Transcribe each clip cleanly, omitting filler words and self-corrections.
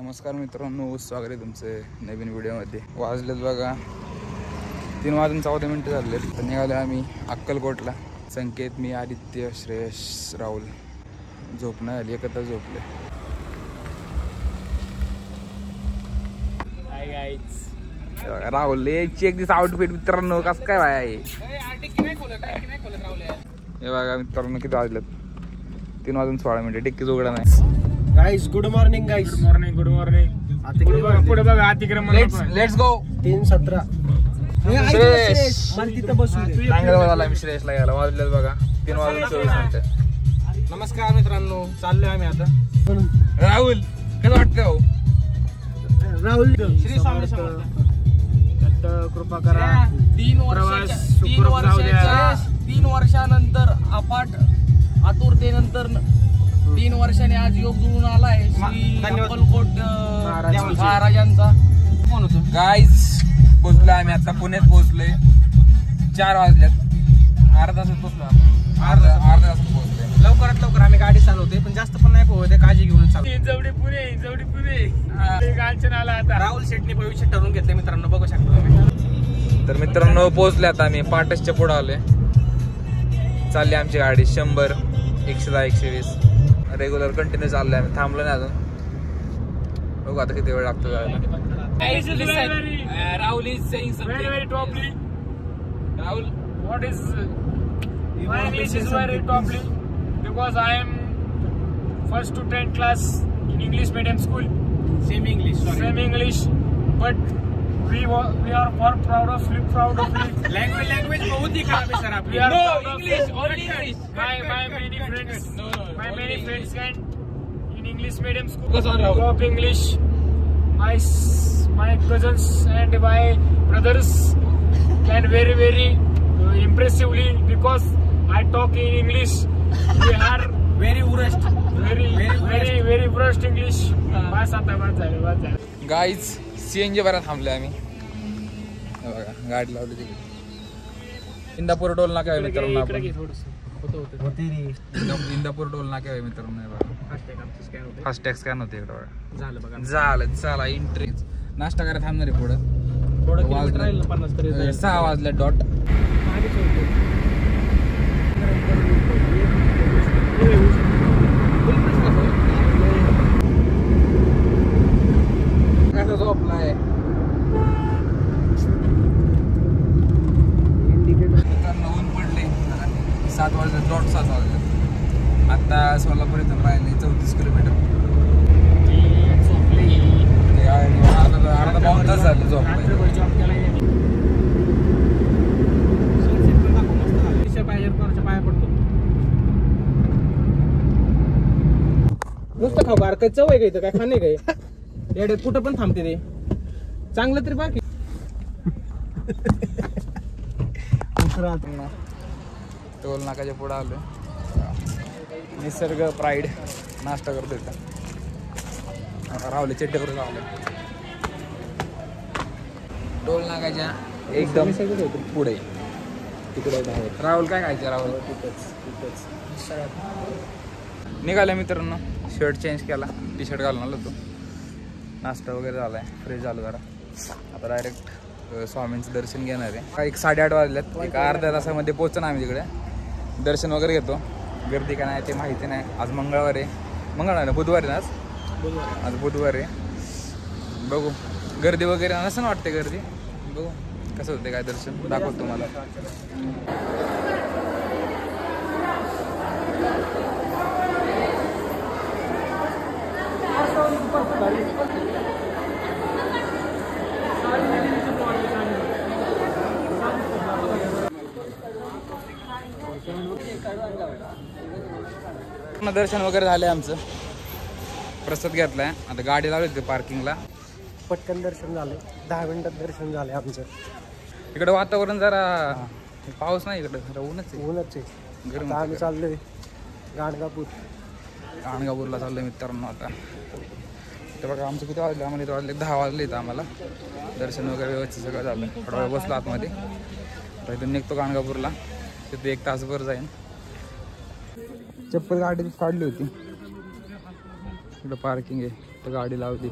नमस्कार मित्रांनो, स्वागत आहे तुमचे नवीन व्हिडिओमध्ये। वाजलेत बघा 3:14 झाले। तर निघालो आम्ही अक्कलकोटला। संकेत, मी, आदित्य, श्रेयश, राहुल झोपणं आली, एकत्र झोपले। राहुल चेक दिस आउटफिट मित्रांनो, कसं काय भाई आहे हे बघा मित्रांनो। किती वाजलेत? 3:16 डिक्कीच उघडा नाही। Guys good morning guys. Good morning पुढे बघा अतिक्रमण। Let's go. 3:17 श्रेयश मला तिथं बसू दे। सांगायला मी श्रेयशला गेला। वाजलेत बघा 3:24। नमस्कार मित्रांनो, चाललोय आम्ही आता। राहुल कसं वाटतं हो? राहुल श्री स्वामी समर्थ कृपा करा। 3 वर्षानंतर अपाट आतुरतेनंतर 3 वर्षाने आज योग जुळून आलाय श्री अक्कलकोट महाराजांचा। कोण होतो गाईज? पोहोचलो आम्ही आता, पुण्यात पोहोचलोय। 4 वाजल्यात। अर्धा तासात पोहोचलो आपण। अर्धा तासात पोहोचलोय। लवकरात लवकर आम्ही गाडी चालवते, पण जास्त पण नाही पोहोचते, काळजी घेऊन चालू। जवळीपुरे कांचनाला आता राहुल शेटने भविष्य ठरवून घेतले मित्रांनो, बघू शकता तुम्ही। तर मित्रांनो पोहोचले आता आम्ही। पाटसच्या पुढे आलोय। चालली आमची गाडी 100, 110, 120 रेग्युलर कंटिन्यू चाललोय आम्ही, थांबलो नाही अजून। बघू आता किती वेळ लागतो जायला। Rahul is saying something very toply. Rahul, what is my English is very toply because I am first to 10th class in English medium school. same English But we are more proud of it. language बहुत ही खराब है sir आपकी। No, English only English। my many friends many friends can in English medium school Focus on Rahul. talk English. My cousins and my brothers can very impressively because I talk in English. We are very urushed very brushed English. बस झालं। Guys CNG भरा थांबलोय आम्ही। हे बघा गाडी लावली तिकडे। Indapur toll नाका आहे मित्रांनो आपण। इंदापूर टोल नाका आहे मित्रांनो। हे बघा फास्टॅग स्कॅन होते इकडे बघा। झालं बघा, झालं चला एंट्री। नाश्ता करायला थांबणार आहे पुढं। थोडं किलोमीटर राहील ना, 50 तरी जाईल। 6 वाजले डॉट। कसं झोपलाय मित्रांनो? ऊन पडले। 7 वाजले डॉट 7 वाजले। आता सोलापूर इथून राहिले 34 किलोमीटर। अर्धा पाऊण तास झालं झोपलाय। नुसतं खाऊ बार काय चव आहे का इथं? काय खाणे काय येडे? कुठं पण थांबते ते, चांगलं तरी बाकी। टोल नाकाच्या पुढे आलो। निसर्ग प्राईड नाश्ता करतो इथं। राहुल चट्टे करून लावलं। टोल नाकाच्या एकदम पुढे तिकडे बाहेर। राहुल काय खायचं? राहुल निघाले मित्रांनो। शर्ट चेंज केला, टी-शर्ट घालून आलो तो। नाश्ता वगैरे झालाय, फ्रेश झालो जरा। आता डायरेक्ट स्वामींचं दर्शन घेणार आहे। एक 8:30 वाजल्यात। एक अर्ध्या तासामध्ये पोहोचतो आम्ही तिकडे। दर्शन वगैरे घेतो। गर्दी काय नाही ते माहिती नाही। आज मंगळवार आहे। मंगळवार ना, बुधवार आहे ना आज बुधवार आहे। बघू गर्दी वगैरे नसं वाटते गर्दी। बघू कसं होते काय दर्शन, दाखवतो तुम्हाला। दर्शन वगैरे झाले आमचं। प्रसाद घेतलाय, आता गाडी लावली होती पार्किंगला। पटकन दर्शन झालं, 10 मिनिटात दर्शन झाले आमचं। इकडे वातावरण जरा पाऊस नाही, इकडे ऊनच आहे। गरम। आम्ही चाललोय गाणगापूरला चाललोय मित्रांनो आता। तर बघा आमचं किती वाजले? आम्हाला इथं वाजले 10 वाजले इथं आम्हाला। दर्शन वगैरे व्यवस्थित सगळं झालं। थोडा वेळ बसलो आतमध्ये। तर इथून निघतो गाणगापूरला। तिथे 1 तासभर जाईन। चप्पल गाडी काढली होती, इकडं पार्किंग आहे। तर गाडी लावली.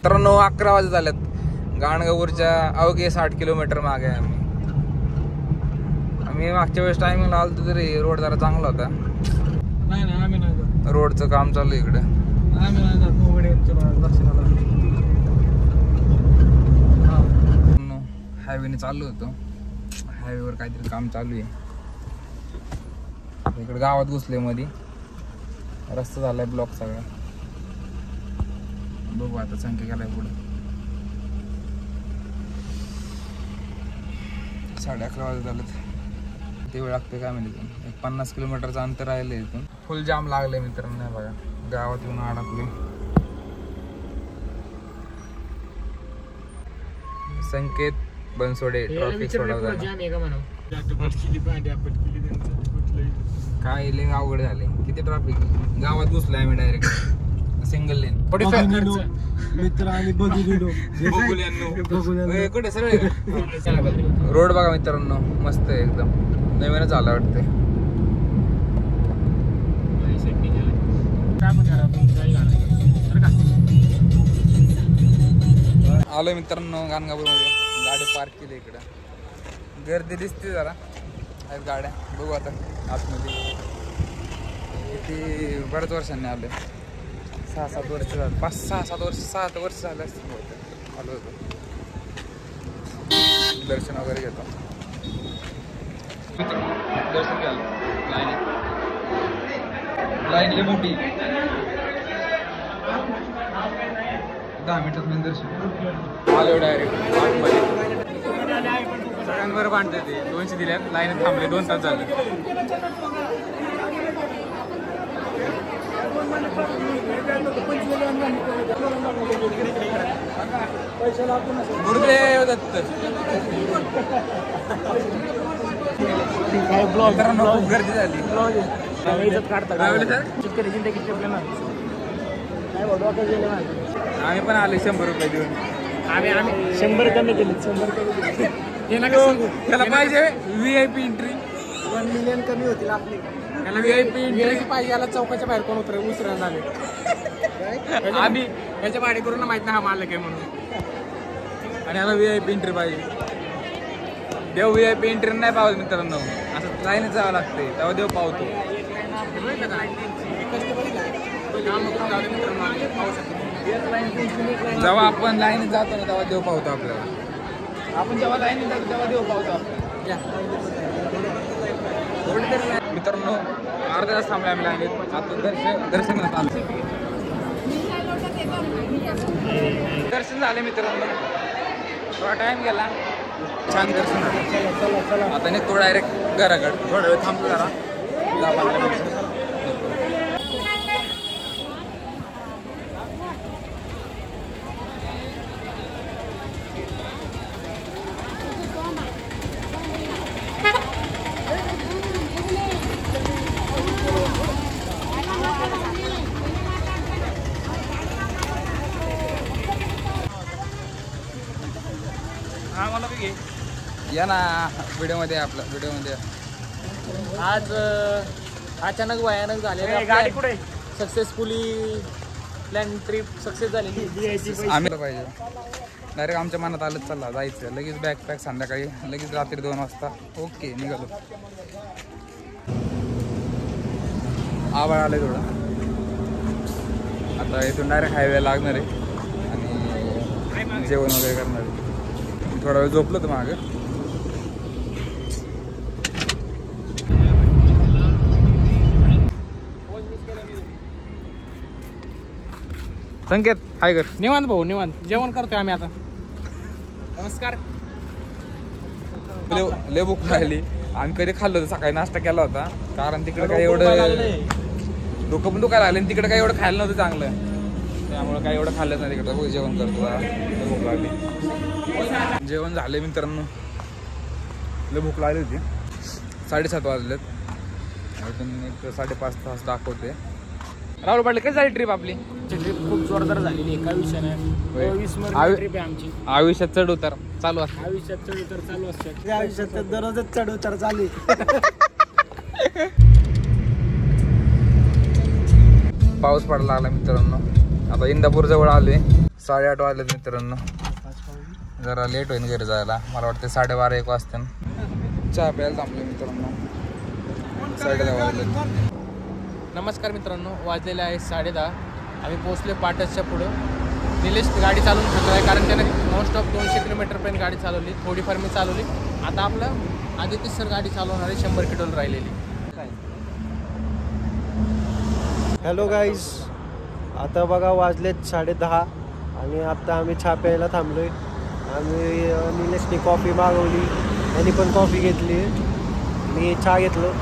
तर 9-11 वाजत झाल्यात. गाणगापूरच्या अवघे 60 किलोमीटर मागे आहे आम्ही मागच्या वेळेस टायमिंगला आलतो तरी रोड जरा चांगला होता. नाही नाही आम्ही नाही जात. रोडचं काम चालू आहे इकडे. आम्ही नाही जात मोवड्यांच्या दर्शनाला. हायवेने चालू होतो. हायवेवर काहीतरी काम चालू आहे. इकडे गावात घुसले मध्ये रस्ता झालाय ब्लॉक सगळा. बघू आता संख्या गेलाय पुढे. 11:30 वाजत झालेत. किती वेळ लागतोय काय माहिती. एक 50 किलोमीटरचं अंतर राहिलं इथून. फुल जाम लागले मित्रांनो. नाही बघा गावात येऊन अडकले. संकेत बनसोडे ट्रॉफिक सोडवताना काय लय अवघड झाले. किती ट्रॅफिक गावात घुसलाय आम्ही डायरेक्ट सिंगल लेन. मित्र आणि कुठे सरळ रोड बघा मित्रांनो मस्त आहे एकदम. नवीनच आला वाटतंय. आलोय मित्रांनो गाणगापूरमध्ये. गाडी पार्क केली इकडं. गर्दी दिसते जरा. आहेत गाड्या. बघू आता आतमध्ये. किती बऱ्याच वर्षांनी आलोय. 6-7 वर्ष झालं. 5-6-7 वर्ष 7 वर्ष झालं असतील आलो होतो. दर्शन वगैरे घेतो. दर्शन घ्यायला लाईन लई मोठी. 10 मिनिटात मी दर्शन आलो डायरेक्ट आतमध्ये. सगळ्यांबरोबर बांधते ते 200 दिल्यात. लाईन थांबले 2 तास झाले. गुरुदेव दत्त. खूप गर्दी झाली. आम्ही पण आले 100 रुपये देऊन. आम्ही 100 कमी केले. 100 कमी केले. त्याला पाहिजे VIP एंट्री. 1 मिलियन कमी होतील आपली. त्याला VIP एंट्री पाहिजे. याला चौकाच्या बाहेर कोण उतरे उसरा झाले. आम्ही याच्या भाडे करून माहित नाही हा मालक आहे म्हणून. आणि याला VIP एंट्री पाहिजे. देव VIP एंट्री नाही पावत मित्रांनो. असं लाईनच जावं लागते तेव्हा देव पावतो. जेव्हा आपण लाईनीत जातो ना तेव्हा देव पावतो आपल्याला. आपण जेव्हा लाईनीत जातो तेव्हा देव पावतो आपल्याला. मित्रांनो अर्धा तास थांबला आम्ही लाईनीत. आता दर्शनात आलो. दर्शन झाले मित्रांनो. थोडा टाइम गेला. छान दर्शन झालं. आता निघतो डायरेक्ट घराकडे. थोडा वेळ थांबतो जरा 10-15 मिनिट. या ना व्हिडिओमध्ये. आपला व्हिडिओमध्ये आज अचानक भयानक झाले. गाडी कुठे सक्सेसफुली प्लॅन ट्रिप सक्सेस झालेली. आम्ही पाहिजे डायरेक्ट आमच्या मनात आलंच चालला जायचं. लगेच बॅकपॅक संध्याकाळी लगेच रात्री 2 वाजता. ओके निघालो. आवाज आलं थोडं. आता इथून डायरेक्ट हायवे लागणार आहे आणि जेवण वगैरे करणार आहे. थोडा वेळ झोपलो तर मागं. संकेत हाय कर. निवांत भाऊ निवांत. जेवण करतोय आम्ही आता. नमस्कार. लय भूक लागली. आम्ही कधी खाल्लं होतं. सकाळी नाश्ता केला होता कारण तिकडे काही एवढं डोकं पण दुखायला लागले. तिकडे काही एवढं खायला नव्हतं चांगलं. त्यामुळे काही एवढं खाल्लं नाही तिकडं. जेवण करतो भूक लागली. जेवण झाले मित्रांनो. लय भूक लागली होती. 7:30 वाजलेत. अजून एक 5.5 तास दाखवते. राहुल पाटील कशी झाली ट्रिप आपली? ट्रिप खूप जोरदार झालेली. एका विषय नाही. 20 ट्रिप आहे आमची. आयुष्यात चढ उतार चालू असते. आयुष्यात चढ उतार चालू असते. आयुष्यात दररोजच चढ उतार चालू. पाऊस पडायला लागला मित्रांनो. आता इंदापूर जवळ आलोय. 8:30 वाजले मित्रांनो. जरा लेट होईल घरी जायला. मला वाटतं 12:30-1 वाजता. चहा प्यायला थांबलो मित्रांनो. 10:30 वाजले. नमस्कार मित्रांनो, वाजलेले आहे 10:30. आम्ही पोहोचले पाटसच्या पुढं. निलेश गाडी चालवून थांबला आहे कारण त्याने नॉनस्टॉप 200 किलोमीटरपर्यंत गाडी चालवली. थोडीफार मी चालवली. आता आपलं आदित्य सर गाडी चालवणार आहे 100 किलोमीटर राहिलेली. हॅलो गाईज, आता बघा वाजलेत 10:30 आणि आता आम्ही चहा प्यायला थांबलो आहे. आम्ही निलेशने कॉफी मागवली, त्यांनी पण कॉफी घेतली, मी चहा घेतलो.